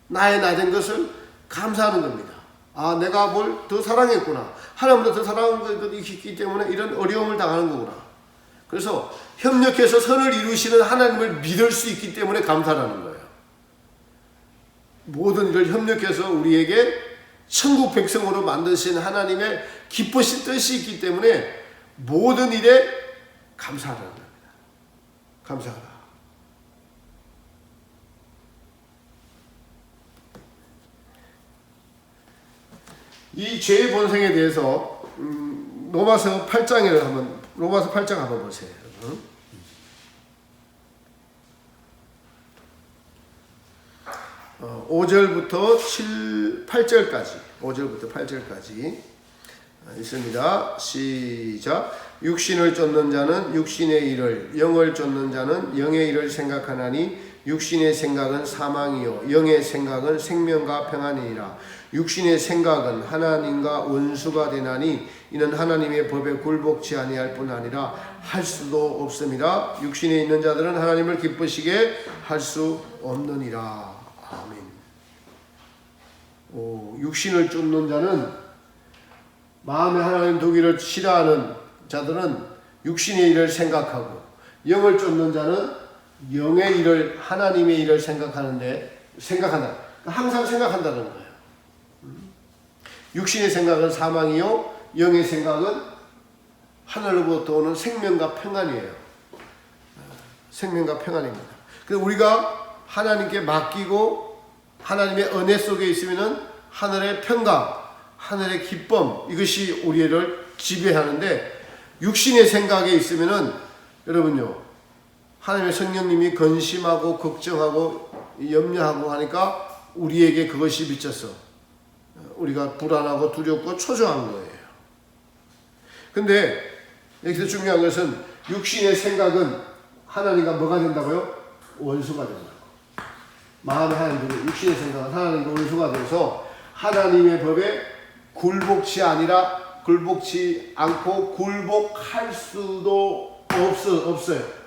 나의 나된 것을 감사하는 겁니다. 아, 내가 뭘 더 사랑했구나. 하나님보다 더 사랑하는 것이 있기 때문에 이런 어려움을 당하는 거구나. 그래서 협력해서 선을 이루시는 하나님을 믿을 수 있기 때문에 감사하는 거예요. 모든 일을 협력해서 우리에게 천국 백성으로 만드신 하나님의 기쁘신 뜻이 있기 때문에 모든 일에 감사하는 겁니다. 감사하라. 이 죄의 본성에 대해서 로마서 8장을 로마서 8장 한번 보세요. 5절부터 8절까지 있습니다. 시작. 육신을 쫓는 자는 육신의 일을, 영을 쫓는 자는 영의 일을 생각하나니 육신의 생각은 사망이요 영의 생각은 생명과 평안이니라. 육신의 생각은 하나님과 원수가 되나니 이는 하나님의 법에 굴복치 아니할 뿐 아니라 할 수도 없습니다. 육신에 있는 자들은 하나님을 기쁘시게 할 수 없느니라. 아멘. 육신을 쫓는 자는, 마음에 하나님 두기를 싫어하는 자들은 육신의 일을 생각하고, 영을 쫓는 자는 영의 일을, 하나님의 일을 생각한다. 항상 생각한다는 거예요. 육신의 생각은 사망이요 영의 생각은 하늘로부터 오는 생명과 평안이에요. 생명과 평안입니다. 그래서 우리가 하나님께 맡기고 하나님의 은혜 속에 있으면은 하늘의 평강, 하늘의 기쁨, 이것이 우리를 지배하는데, 육신의 생각에 있으면은 여러분요, 하나님의 성령님이 근심하고 걱정하고 염려하고 하니까 우리에게 그것이 미쳐서 우리가 불안하고 두렵고 초조한 거예요. 근데 여기서 중요한 것은 육신의 생각은 하나님과 뭐가 된다고요? 원수가 된다고. 마음의 하나님들은 육신의 생각은 하나님과 원수가 돼서 하나님의 법에 굴복치 않고 굴복할 수도 없어요.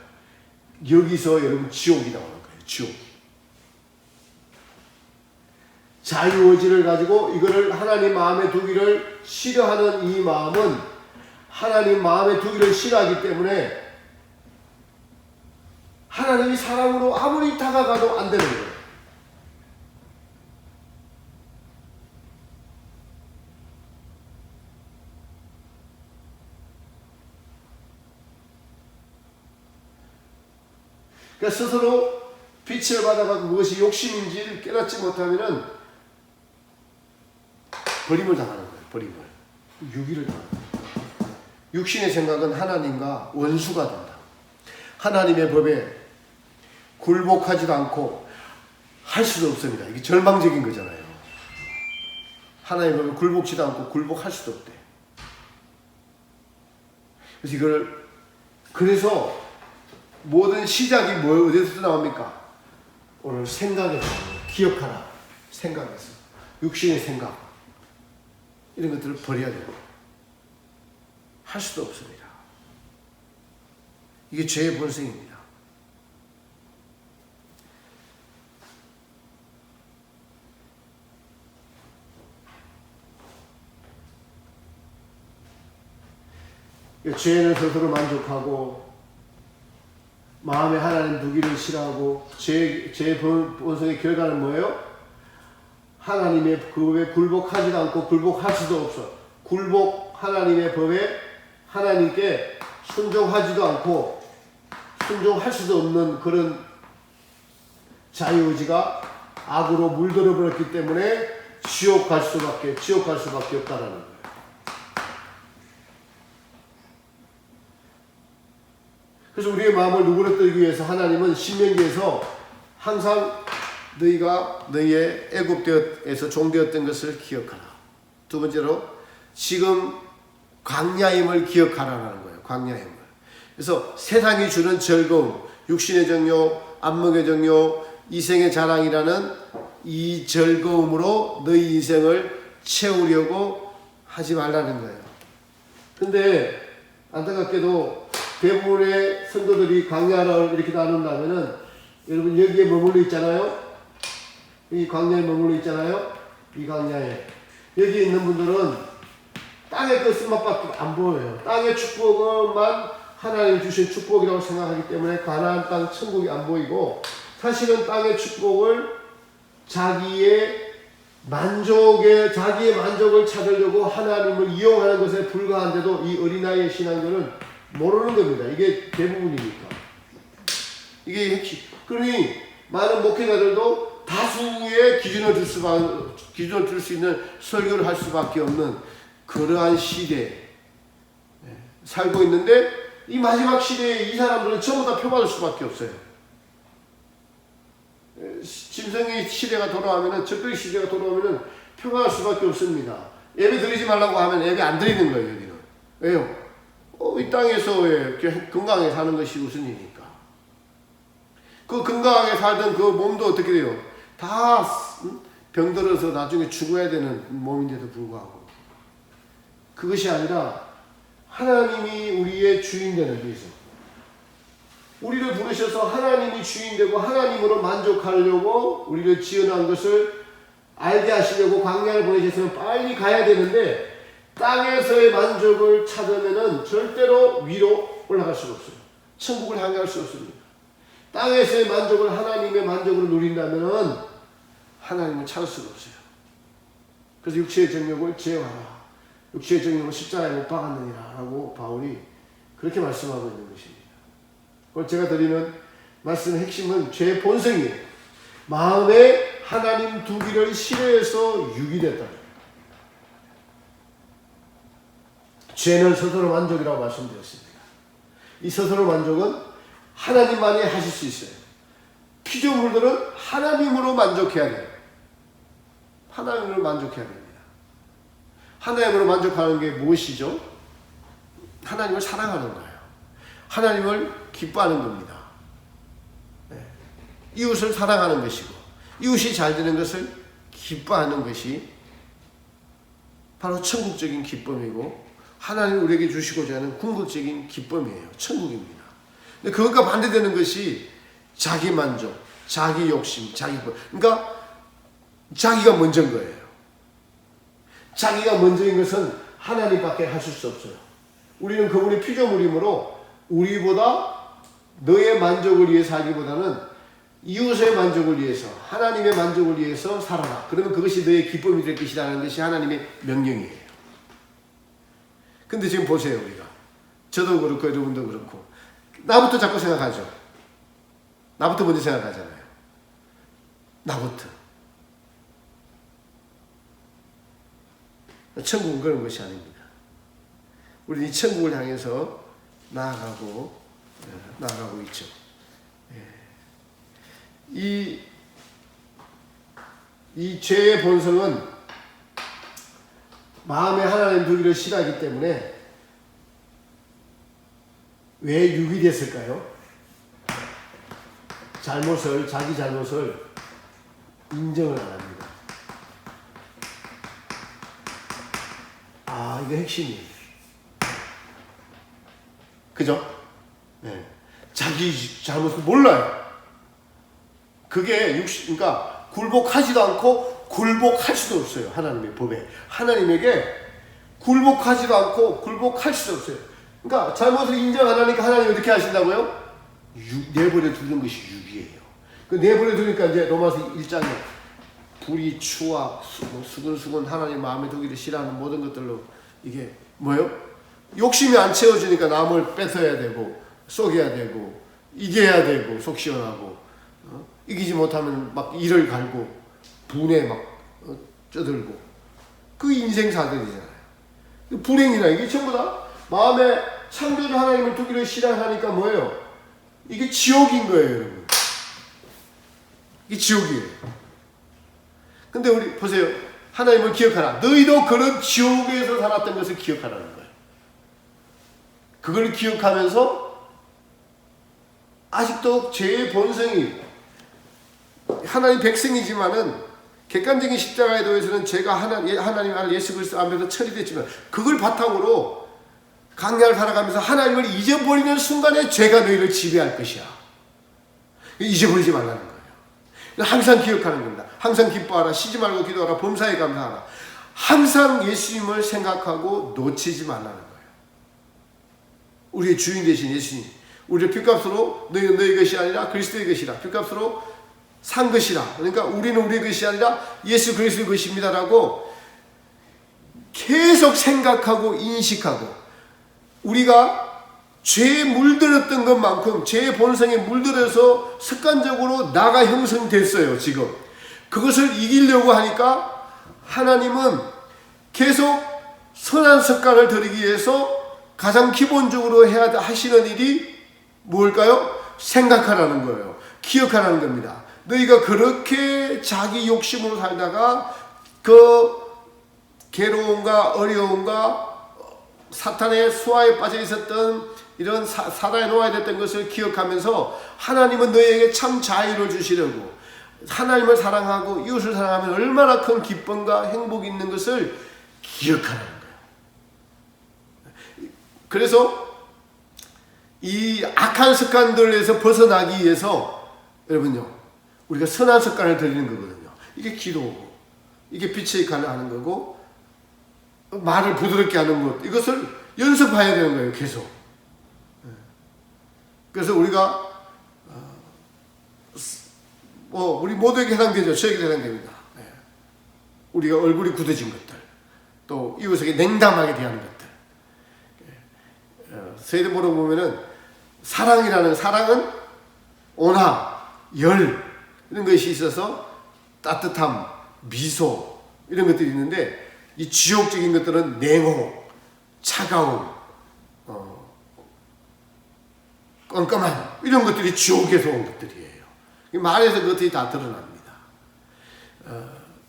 여기서 여러분 지옥이 나오는 거예요. 지옥. 자유의지를 가지고 이거를 하나님 마음에 두기를 싫어하는 이 마음은 하나님 마음에 두기를 싫어하기 때문에 하나님이 사랑으로 아무리 다가가도 안 되는 거예요. 그러니까 스스로 빛을 받아가고 그것이 욕심인지를 깨닫지 못하면은 버림을 당하는 거예요. 버림을. 유기를 당하는 거예요. 육신의 생각은 하나님과 원수가 된다. 하나님의 법에 굴복하지도 않고 할 수도 없습니다. 이게 절망적인 거잖아요. 하나님의 법에 굴복치도 않고 굴복할 수도 없대. 그래서 모든 시작이 어디서 나옵니까? 오늘 생각에서, 기억하라. 생각에서. 육신의 생각. 이런 것들을 버려야 돼요. 할 수도 없습니다. 이게 죄의 본성입니다. 죄는 스스로 만족하고 마음에 하나님 두기를 싫어하고 죄의 본성의 결과는 뭐예요? 하나님의 법에 굴복하지도 않고 굴복할 수도 없어. 하나님의 법에 하나님께 순종하지도 않고 순종할 수도 없는 그런 자유의지가 악으로 물들어 버렸기 때문에 지옥 갈 수밖에 없다라는 거예요. 그래서 우리의 마음을 누그러뜨리기 위해서 하나님은 신명기에서 항상 너희가 너희의 애굽에서 종되었던 것을 기억하라. 두 번째로 지금 광야임을 기억하라는 거예요. 광야임을. 그래서 세상이 주는 즐거움, 육신의 정욕, 안목의 정욕, 이생의 자랑이라는 이 즐거움으로 너희 인생을 채우려고 하지 말라는 거예요. 근데 안타깝게도 대부분의 성도들이 광야를 이렇게 나눈다면은 여러분 여기에 머물러 있잖아요. 이 광야에 머물러 있잖아요. 이 광야에 여기 있는 분들은 땅의 끝은 맛밖에 안 보여요. 땅의 축복만 하나님이 주신 축복이라고 생각하기 때문에 가나안 땅 천국이 안 보이고, 사실은 땅의 축복을 자기의 만족을 찾으려고 하나님을 이용하는 것에 불과한데도 이 어린아이의 신앙들은 모르는 겁니다. 이게 대부분이니까. 이게 핵심. 그러니 많은 목회자들도 다수의 기준을 줄 수 있는 설교를 할 수밖에 없는 그러한 시대에 살고 있는데, 이 마지막 시대에 이 사람들은 전부 다 표받을 수밖에 없어요. 짐승의 시대가 돌아오면은, 적그리 시대가 돌아오면은 표받을 수밖에 없습니다. 예배 드리지 말라고 하면 예배 안 드리는 거예요, 여기는. 왜요? 이 땅에서 건강하게 사는 것이 우선이니까. 그 건강하게 살던 그 몸도 어떻게 돼요? 다 병들어서 나중에 죽어야 되는 몸인데도 불구하고. 그것이 아니라 하나님이 우리의 주인 되는 위해서, 우리를 부르셔서 하나님이 주인 되고 하나님으로 만족하려고 우리를 지어놓은 것을 알게 하시려고 광야를 보내셨으면 빨리 가야 되는데, 땅에서의 만족을 찾으면은 절대로 위로 올라갈 수가 없어요. 천국을 향할 수 없습니다. 땅에서의 만족을 하나님의 만족으로 누린다면은 하나님을 찾을 수가 없어요. 그래서 육체의 정욕을 제어하라. 육체의 정욕을 십자가에 못 박았느니라 라고 바울이 그렇게 말씀하고 있는 것입니다. 그걸 제가 드리는 말씀의 핵심은 죄의 본성이에요. 마음에 하나님 두기를 싫어해서 유기됐다. 죄는 스스로 만족이라고 말씀드렸습니다. 이 스스로 만족은 하나님만이 하실 수 있어요. 피조물들은 하나님으로 만족해야 돼요. 하나님으로 만족해야 됩니다. 하나님으로 만족하는 게 무엇이죠? 하나님을 사랑하는 거예요. 하나님을 기뻐하는 겁니다. 이웃을 사랑하는 것이고, 이웃이 잘 되는 것을 기뻐하는 것이 바로 천국적인 기쁨이고, 하나님이 우리에게 주시고자 하는 궁극적인 기쁨이에요. 천국입니다. 근데 그것과 반대되는 것이 자기 만족, 자기 욕심, 자기 것. 그러니까 자기가 먼저인 거예요. 자기가 먼저인 것은 하나님밖에 하실 수 없어요. 우리는 그분의 피조물이므로 우리보다 너의 만족을 위해서 살기보다는 이웃의 만족을 위해서, 하나님의 만족을 위해서 살아라. 그러면 그것이 너의 기쁨이 될 것이라는 것이 하나님의 명령이에요. 근데 지금 보세요, 우리가. 저도 그렇고 여러분도 그렇고 나부터 자꾸 생각하죠. 나부터 먼저 생각하잖아요. 나부터. 천국은 그런 것이 아닙니다. 우리는 이 천국을 향해서 나아가고 있죠. 이 죄의 본성은 마음에 하나님 두기를 싫어하기 때문에 왜 유기됐을까요? 자기 잘못을 인정을 안 합니다. 이게 핵심이에요. 그죠? 네. 자기 잘못을 몰라요. 그게 그러니까 굴복하지도 않고 굴복할 수도 없어요. 하나님의 법에. 하나님에게 굴복하지도 않고 굴복할 수도 없어요. 그러니까 잘못을 인정 안 하니까 하나님이 어떻게 하신다고요? 내버려 두는 것이 유기예요. 그 내버려 두니까 이제 로마서 1장에 불의, 추악, 수근수근 하나님 마음에 두기를 싫어하는 모든 것들로 이게 뭐예요? 욕심이 안 채워지니까 남을 뺏어야 되고 속여야 되고 이겨야 되고 속 시원하고 이기지 못하면 막 이를 갈고 분에 막 쪄들고 그 인생사들이잖아요. 불행이나 이게 전부 다 마음에 창조주 하나님을 두기를 싫어하니까 뭐예요? 이게 지옥인 거예요, 여러분. 이게 지옥이에요. 근데 우리 보세요. 하나님을 기억하라. 너희도 그런 지옥에서 살았던 것을 기억하라는 거예요. 그걸 기억하면서 아직도 제 본성이 하나님 백성이지만은 객관적인 십자가의 도에서는 제가 하나님 알 예수 그리스도 앞에서 처리됐지만 그걸 바탕으로 강야를 살아가면서 하나님을 잊어버리는 순간에 죄가 너희를 지배할 것이야. 잊어버리지 말라는 거예요. 항상 기억하는 겁니다. 항상 기뻐하라. 쉬지 말고 기도하라. 범사에 감사하라. 항상 예수님을 생각하고 놓치지 말라는 거예요. 우리의 주인 되신 예수님, 우리의 핏값으로 너희는 너희 것이 아니라 그리스도의 것이라. 핏값으로 산 것이라. 그러니까 우리는 우리의 것이 아니라 예수 그리스도의 것입니다라고 계속 생각하고 인식하고, 우리가 죄에 물들었던 것만큼 죄의 본성에 물들어서 습관적으로 나가 형성됐어요. 지금 그것을 이기려고 하니까 하나님은 계속 선한 습관을 들이기 위해서 가장 기본적으로 해야 하시는 일이 뭘까요? 생각하라는 거예요. 기억하라는 겁니다. 너희가 그렇게 자기 욕심으로 살다가 그 괴로움과 어려움과 사탄의 수하에 빠져 있었던 이런 사단에 놓아야 됐던 것을 기억하면서 하나님은 너희에게 참 자유를 주시려고, 하나님을 사랑하고 이웃을 사랑하면 얼마나 큰 기쁨과 행복이 있는 것을 기억하라는 거예요. 그래서 이 악한 습관들에서 벗어나기 위해서 여러분요, 우리가 선한 습관을 들이는 거거든요. 이게 기도고, 이게 빛의 역할을 하는 거고, 말을 부드럽게 하는 것, 이것을 연습해야 되는 거예요. 계속. 그래서 우리가 우리 모두에게 해당되죠. 저에게 해당됩니다. 우리가 얼굴이 굳어진 것들, 또 이웃에게 냉담하게 대하는 것들. 스웨덴어로 보면은 사랑은 온화, 열 이런 것이 있어서 따뜻함, 미소 이런 것들이 있는데, 이 지옥적인 것들은 냉혹, 차가움, 껌껌함 이런 것들이 지옥에서 온 것들이에요. 말에서 그것들이 다 드러납니다.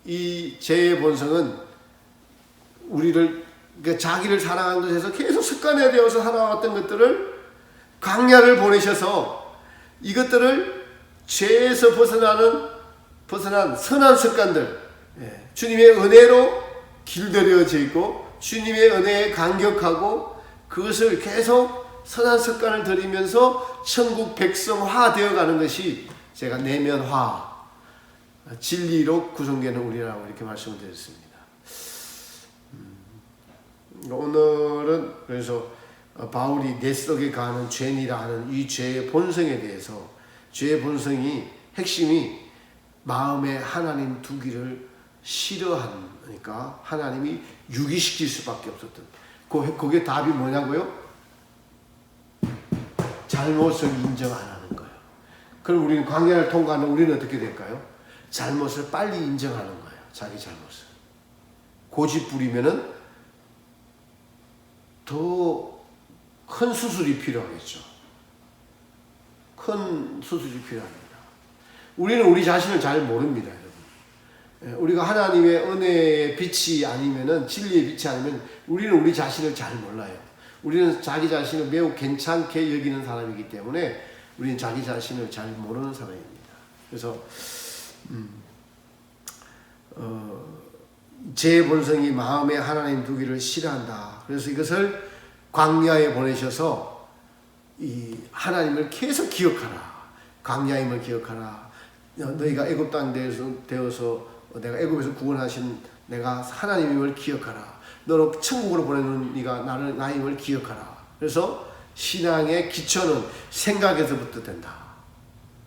이 죄의 본성은 우리를, 그러니까 자기를 사랑하는 것에서 계속 습관화되어서 살아왔던 것들을 광야를 보내셔서 이것들을 죄에서 벗어난 선한 습관들, 주님의 은혜로 길들여져 있고 주님의 은혜에 감격하고 그것을 계속 선한 습관을 들이면서 천국 백성화 되어가는 것이 제가 내면화, 진리로 구성되는 우리라고 이렇게 말씀을 드렸습니다. 오늘은 그래서 바울이 내 속에 가는 죄니라 하는 이 죄의 본성에 대해서, 죄의 본성이 핵심이 마음에 하나님 두기를 싫어하니까 하나님이 유기시킬 수밖에 없었던, 그게 답이 뭐냐고요? 잘못을 인정 안 하는 거예요. 그럼 우리는 광야를 통과하는 우리는 어떻게 될까요? 잘못을 빨리 인정하는 거예요. 자기 잘못을. 고집 부리면은 더 큰 수술이 필요하겠죠. 큰 수술이 필요합니다. 우리는 우리 자신을 잘 모릅니다, 여러분. 우리가 하나님의 은혜의 빛이 아니면은, 진리의 빛이 아니면 우리는 우리 자신을 잘 몰라요. 우리는 자기 자신을 매우 괜찮게 여기는 사람이기 때문에 우리는 자기 자신을 잘 모르는 사람입니다. 그래서 제 본성이 마음에 하나님 두기를 싫어한다. 그래서 이것을 광야에 보내셔서 이 하나님을 계속 기억하라. 광야임을 기억하라. 너희가 애굽 땅 되어서 내가 애굽에서 구원하신 내가 하나님임을 기억하라. 너로 천국으로 보내는 네가 나임을 기억하라. 그래서 신앙의 기초는 생각에서부터 된다.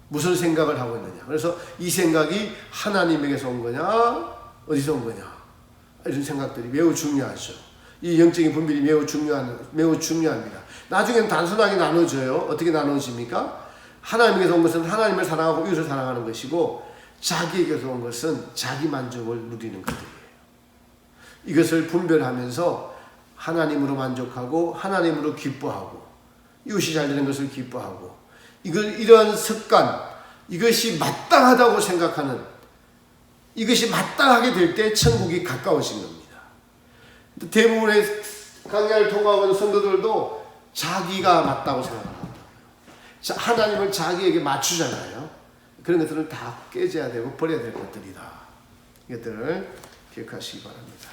무슨 생각을 하고 있느냐. 그래서 이 생각이 하나님에게서 온 거냐, 어디서 온 거냐, 이런 생각들이 매우 중요하죠. 이 영적인 분별이 매우 중요합니다. 나중에는 단순하게 나눠져요. 어떻게 나눠집니까? 하나님에게서 온 것은 하나님을 사랑하고 이웃을 사랑하는 것이고, 자기에게서 온 것은 자기 만족을 누리는 것들이에요. 이것을 분별하면서 하나님으로 만족하고 하나님으로 기뻐하고 이웃이 잘 되는 것을 기뻐하고, 이러한 습관, 이것이 마땅하다고 생각하는 이것이 마땅하게 될 때 천국이 가까워진 겁니다. 대부분의 강야를 통과하는 성도들도 자기가 맞다고 생각합니다. 하나님을 자기에게 맞추잖아요. 그런 것들은 다 깨져야 되고 버려야 될 것들이다. 이것들을 기억하시기 바랍니다.